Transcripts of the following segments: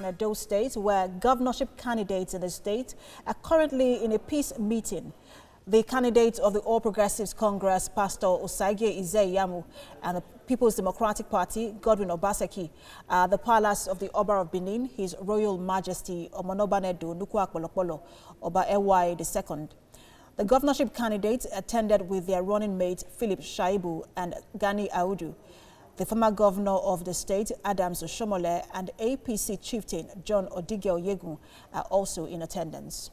Edo State, where governorship candidates in the state are currently in a peace meeting. The candidates of the All Progressives Congress, Pastor Ize-Iyamu, and the People's Democratic Party, Godwin Obaseki, the palace of the Oba of Benin, His Royal Majesty Omonobanedo Nukwakpolokpolo, Oba Ewa II. The governorship candidates attended with their running mates Philip Shaibu and Gani Audu. The former governor of the state, Adams Oshiomhole, and APC chieftain John Odige-Oyegun are also in attendance.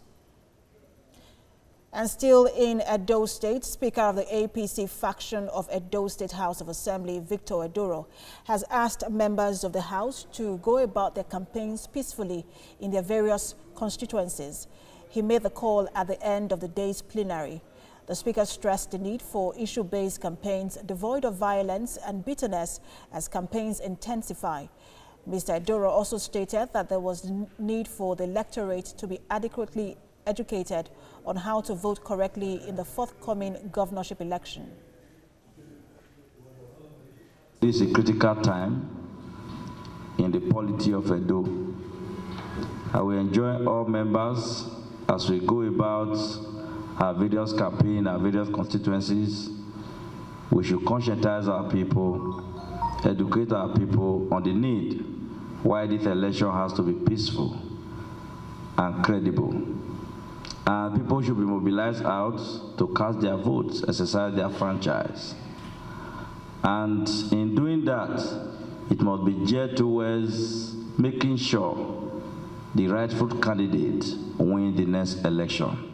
And still in Edo State, Speaker of the APC faction of Edo State House of Assembly, Victor Edoro, has asked members of the House to go about their campaigns peacefully in their various constituencies. He made the call at the end of the day's plenary. The Speaker stressed the need for issue-based campaigns devoid of violence and bitterness as campaigns intensify. Mr. Edoro also stated that there was need for the electorate to be adequately educated on how to vote correctly in the forthcoming governorship election. This is a critical time in the polity of Edo. I will enjoin all members as we go about our various campaigns, our various constituencies. We should conscientize our people, educate our people on the need why this election has to be peaceful and credible. And people should be mobilized out to cast their votes, exercise their franchise. And in doing that, it must be geared towards making sure the rightful candidate win the next election.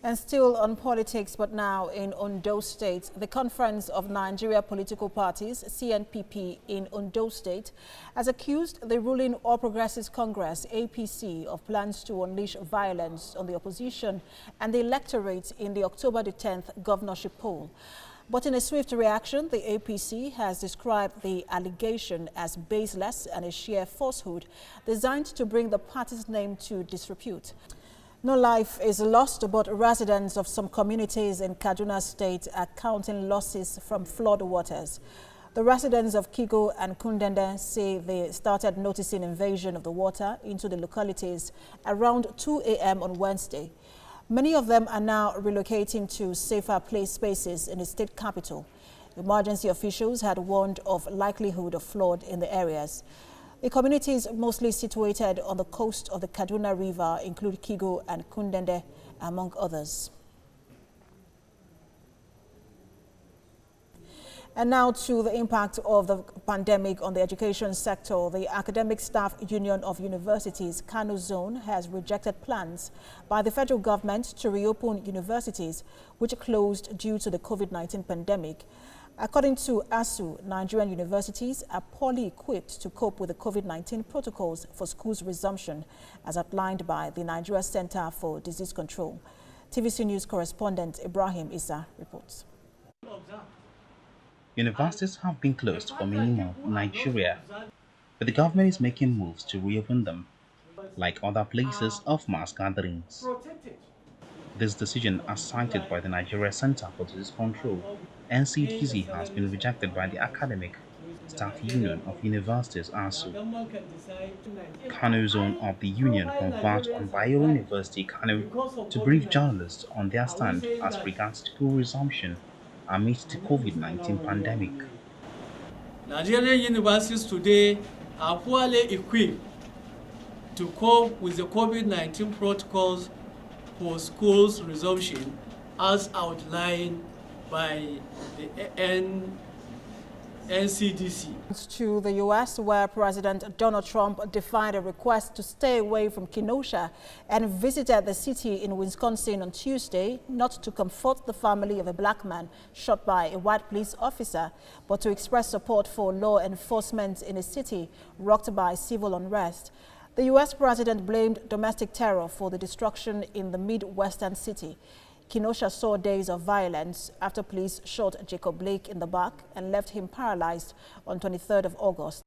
And still on politics, but now in Ondo State, the Conference of Nigeria Political Parties, CNPP, in Ondo State, has accused the ruling All Progressives Congress, APC, of plans to unleash violence on the opposition and the electorate in the October the 10th governorship poll. But in a swift reaction, the APC has described the allegation as baseless and a sheer falsehood designed to bring the party's name to disrepute. No life is lost, but residents of some communities in Kaduna State are counting losses from flood waters. The residents of Kigo and Kundende say they started noticing invasion of the water into the localities around 2 a.m. on Wednesday. Many of them are now relocating to safer spaces in the state capital. Emergency officials had warned of likelihood of flood in the areas. The communities mostly situated on the coast of the Kaduna River include Kigo and Kundende, among others. And now to the impact of the pandemic on the education sector. The Academic Staff Union of Universities, Kano Zone, has rejected plans by the federal government to reopen universities which closed due to the COVID-19 pandemic. According to ASU, Nigerian universities are poorly equipped to cope with the COVID-19 protocols for schools resumption, as outlined by the Nigeria Center for Disease Control. TVC News correspondent Ibrahim Issa reports. Universities have been closed for many months in Nigeria, but the government is making moves to reopen them, like other places of mass gatherings. This decision, as cited by the Nigeria Center for Disease Control, NCDC, has been rejected by the Academic Staff Union of Universities, ASU. Kano Zone of the union converged on Bayero University, Kano, to brief journalists on their stand as regards school resumption amidst the COVID-19 pandemic. Nigerian universities today are poorly equipped to cope with the COVID-19 protocols for schools resumption as outlined by the NCDC. To the U.S., where President Donald Trump defied a request to stay away from KENOSHA and visited the city in Wisconsin on Tuesday, not to comfort the family of a black man shot by a white police officer, but to express support for law enforcement in a city rocked by civil unrest. The U.S. president blamed domestic terror for the destruction in the Midwestern city. KENOSHA saw days of violence after police shot Jacob Blake in the back and left him paralyzed on 23rd of August.